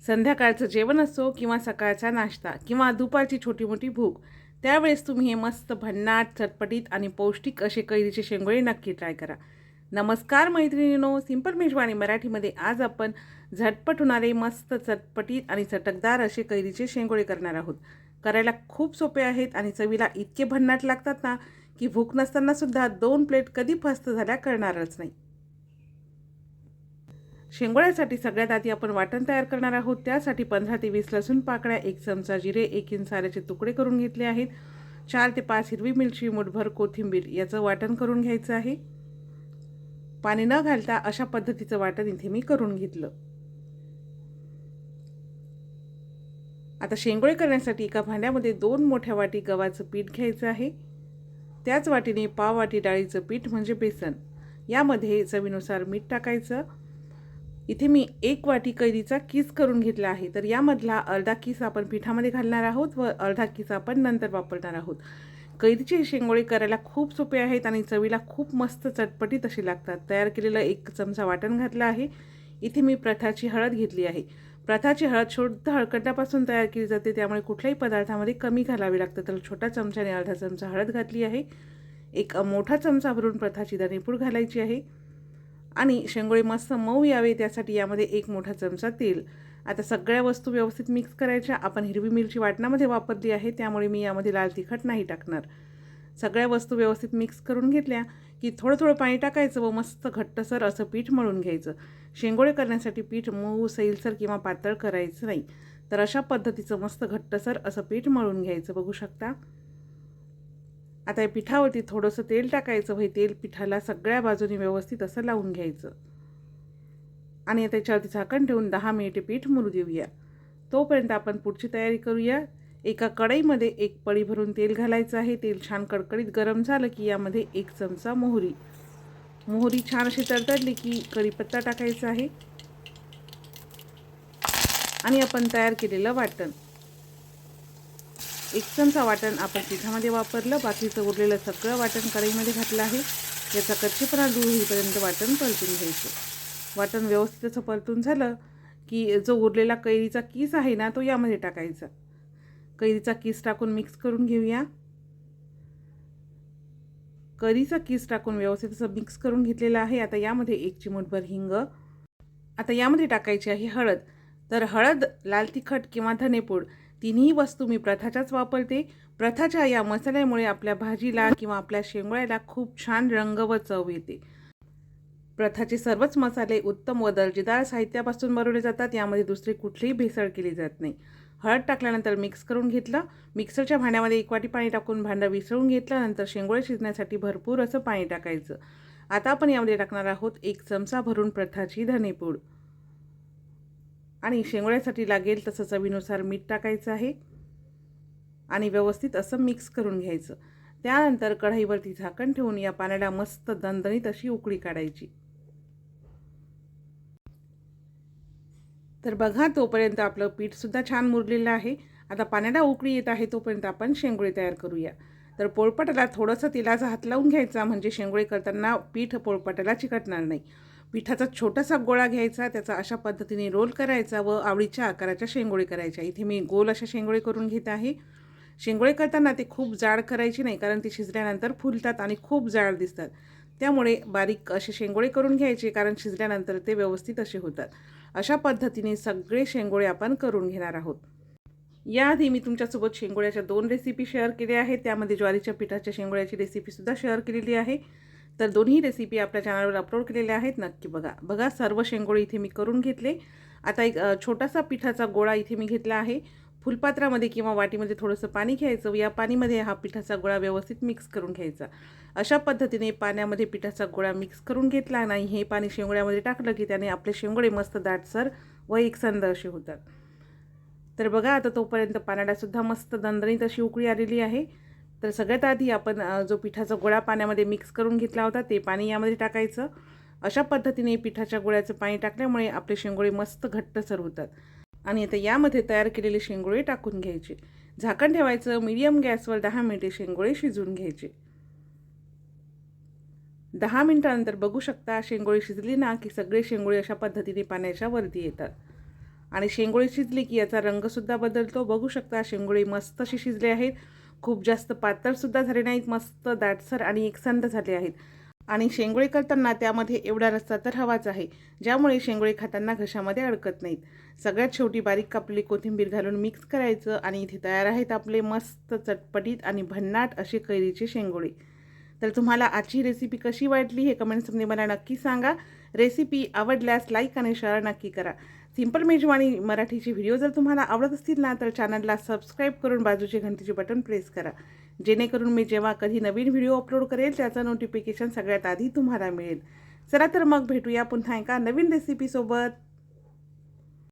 संध्याकाळचं जेवण असो किंवा सकाळचा नाश्ता किंवा दुपारची छोटी मोठी भूक, त्यावेळेस तुम्ही हे मस्त भन्नाट, चटपटीत आणि पौष्टिक असे कैरीचे शेंगोळे नक्की ट्राय करा. नमस्कार मैत्रिणींनो, सिंपल मेजवानी मराठीमध्ये आज आपण झटपट होणारे मस्त चटपटीत आणि चटकदार असे कैरीचे शेंगोळे करणार आहोत. करायला खूप सोपे आहेत आणि चवीला इतके भन्नाट लागतात ना, की भूक नसताना सुद्धा 2 प्लेट कधी फस्त झाल्या कळणारच नाही. शेंगोळ्यासाठी सगळ्यात आधी आपण वाटण तयार करणार आहोत. त्यासाठी 15 ते 20 लसूण पाकळ्या, 1 चमचा जिरे, 1 इंच आल्याचे तुकडे करून घेतले आहेत. 4 ते 5 हिरवी मिरची, मुठभर कोथिंबीर याचं वाटण करून घ्यायचं आहे. पाणी न घालता अशा पद्धतीचं वाटण इथे मी करून घेतलं. आता शेंगोळे करण्यासाठी एका भांड्यामध्ये 2 मोठ्या वाटी गव्हाचं पीठ घ्यायचं आहे. त्याच वाटीने पाव वाटी डाळीचं पीठ म्हणजे बेसन. यामध्ये चवीनुसार मीठ टाकायचं. इथे मी 1 वाटी कैरीचा किस करून घेतला आहे. तर यामधला अर्धा किस आपण पिठामध्ये घालणार आहोत व अर्धा किस आपण नंतर वापरणार आहोत. कैरीचे शेंगोळे करायला खूप सोपे आहेत आणि चवीला खूप मस्त चटपटीत असे लागतात. तयार केलेलं 1 चमचा वाटण घातलं आहे. इथे मी प्रथाची हळद घेतली आहे. प्रथाची हळद शुद्ध हळकटापासून तयार केली जाते, त्यामुळे कुठल्याही पदार्थामध्ये कमी घालावी लागतं. तर छोट्या चमच्याने अर्धा चमचा हळद घातली आहे. 1 मोठा चमचा भरून प्रथाची धनेपूड घालायची आहे आणि शेंगोळे मस्त मऊ यावे त्यासाठी यामध्ये 1 मोठा चमचा तेल. आता सगळ्या वस्तू व्यवस्थित मिक्स करायच्या. आपण हिरवी मिरची वाटणामध्ये वापरली आहे, त्यामुळे मी यामध्ये लाल तिखट नाही टाकणार. सगळ्या वस्तू व्यवस्थित मिक्स करून घेतल्या की थोडं थोडं पाणी टाकायचं व मस्त घट्टसर असं पीठ मळून घ्यायचं. शेंगोळे करण्यासाठी पीठ मऊ, सैलसर किंवा पातळ करायचं नाही. तर अशा पद्धतीचं मस्त घट्टसर असं पीठ मळून घ्यायचं, बघू शकता. आता या पिठावरती थोडंसं तेल टाकायचं व हे तेल पिठाला सगळ्या बाजूने व्यवस्थित असं लावून घ्यायचं आणि त्याच्यावरती झाकण ठेवून 10 मिनिटे पीठ मुरू देऊया. तोपर्यंत आपण पुढची तयारी करूया. एका कढईमध्ये 1 पळी भरून तेल घालायचं आहे. तेल छान कडकडीत गरम झालं की यामध्ये 1 चमचा मोहरी छान अशी तडतडली की कढीपत्ता टाकायचा आहे आणि आपण तयार केलेलं वाटण 1 चमचा वाटण आपण पिठामध्ये वापरलं. बाकीचं उरलेलं सगळं वाटण कढईमध्ये घातलं आहे. याचा कच्चेपणा दूर होईपर्यंत वाटण परतून घ्यायचं. वाटण व्यवस्थित असं परतून झालं की जो उरलेला कैरीचा किस आहे ना, तो यामध्ये टाकायचा. कैरीचा किस टाकून मिक्स करून घेऊया. कैरीचा किस टाकून व्यवस्थित असं मिक्स करून घेतलेलं आहे. आता यामध्ये 1 चिमूटभर हिंग. आता यामध्ये टाकायची आहे हळद. तर हळद, लाल तिखट किंवा धनेपूड तिन्ही वस्तू मी प्रथाच्याच वापरते. प्रथाच्या या मसाल्यामुळे आपल्या भाजीला किंवा आपल्या शेंगोळ्याला खूप छान रंग व चव येते. प्रथाचे सर्वच मसाले उत्तम व दर्जेदार साहित्यापासून बनवले जातात. यामध्ये दुसरी कुठलीही भेसळ केली जात नाही. हळद टाकल्यानंतर मिक्स करून घेतलं. मिक्सरच्या भांड्यामध्ये 1 वाटी पाणी टाकून भांडं विसळून घेतल्यानंतर शेंगोळे शिजण्यासाठी भरपूर असं पाणी टाकायचं. आता आपण यामध्ये टाकणार आहोत 1 चमचा भरून प्रथाची धनेपूड आणि शेंगोळ्यासाठी लागेल तसं चवीनुसार मीठ टाकायचं आहे आणि व्यवस्थित असं मिक्स करून घ्यायचं. त्यानंतर कढईवरती झाकण ठेवून या पाण्याला मस्त दणदणीत अशी उकळी काढायची. तर बघा, तोपर्यंत आपलं पीठसुद्धा छान मुरलेलं आहे. आता पाण्याला उकळी येत आहे तोपर्यंत आपण शेंगोळे तयार करूया. तर पोळपाटाला थोडंसं तेलाचा हात लावून घ्यायचा, म्हणजे शेंगोळे करताना पीठ पोळपाटाला चिकटणार नाही. पिठाचा छोटासा गोळा घ्यायचा, त्याचा अशा पद्धतीने रोल करायचा व आवडीच्या आकाराच्या शेंगोळे करायच्या. इथे मी गोल अशा शेंगोळे करून घेत आहे. शेंगोळे करताना ते खूप जाड करायची नाही, कारण ते शिजल्यानंतर फुलतात आणि खूप जाड दिसतात. त्यामुळे बारीक असे शेंगोळे करून घ्यायचे, कारण शिजल्यानंतर ते व्यवस्थित असे होतात. अशा पद्धतीने सगळे शेंगोळे आपण करून घेणार आहोत. याआधी मी तुमच्यासोबत शेंगोळ्याच्या 2 रेसिपी शेअर केल्या आहेत. त्यामध्ये ज्वारीच्या पिठाच्या शेंगोळ्याची रेसिपीसुद्धा शेअर केलेली आहे. तर दोन्ही रेसिपी आपल्या चॅनलवर अपलोड केलेल्या आहेत, नक्की बघा. बघा, सर्व शेंगोळे इथे मी करून घेतले. आता एक छोटासा पिठाचा गोळा इथे मी घेतला आहे. फुलपात्रामध्ये किंवा वाटीमध्ये थोडंसं पाणी घ्यायचं. या पाणीमध्ये हा पिठाचा गोळा व्यवस्थित मिक्स करून घ्यायचा. अशा पद्धतीने पाण्यामध्ये पिठाचा गोळा मिक्स करून घेतला नाही, हे पाणी शेंगोळ्यामध्ये टाकलं की त्याने आपले शेंगोळे मस्त दाटसर व एकसंध असे होतात. तर बघा, आता तोपर्यंत पाण्याला सुद्धा मस्त दणदणीत अशी उकळी आलेली आहे. तर सगळ्यात आधी आपण जो पिठाचा गोळा पाण्यामध्ये मिक्स करून घेतला होता ते पाणी यामध्ये टाकायचं. अशा पद्धतीने पिठाच्या गोळ्याचं पाणी टाकल्यामुळे आपले शेंगोळे मस्त घट्टसर होतात. आणि आता यामध्ये तयार केलेले शेंगोळे टाकून घ्यायचे. झाकण ठेवायचं. मीडियम गॅसवर 10 मिनिटे शेंगोळे शिजवून घ्यायचे. 10 मिनिटानंतर बघू शकता शेंगोळे शिजली ना, की सगळे शेंगोळे अशा पद्धतीने पाण्याच्या वरती येतात. आणि शेंगोळे शिजली की याचा रंगसुद्धा बदलतो. बघू शकता शेंगोळे मस्त असे शिजले आहेत. खूप जास्त पातळसुद्धा झाले नाहीत, मस्त दाटसर आणि एकसंध झाले आहेत. आणि शेंगोळे करताना त्यामध्ये एवढा रस्सा तर हवाच आहे, ज्यामुळे शेंगोळे खाताना घशामध्ये अडकत नाहीत. सगळ्यात शेवटी बारीक कापलेली कोथिंबीर घालून मिक्स करायचं आणि इथे तयार आहेत आपले मस्त चटपटीत आणि भन्नाट असे कैरीचे शेंगोळे. तर तुम्हाला आजची रेसिपी कशी वाटली हे कमेंट्समध्ये मला नक्की सांगा. रेसिपी आवडल्यास लाईक आणि शेअर नक्की करा. सिंपल मेजवानी मराठीचे व्हिडिओ जर तुम्हाला आवडत असतील ना, तर चॅनलला सबस्क्राईब करून बाजूचे घंटीचे बटन प्रेस करा, जेणेकरून मी जेव्हा कधी नवीन व्हिडिओ अपलोड करेल त्याचं नोटिफिकेशन सगळ्यात आधी तुम्हाला मिळेल. चला तर मग भेटूया पुन्हा एका नवीन रेसिपीसोबत.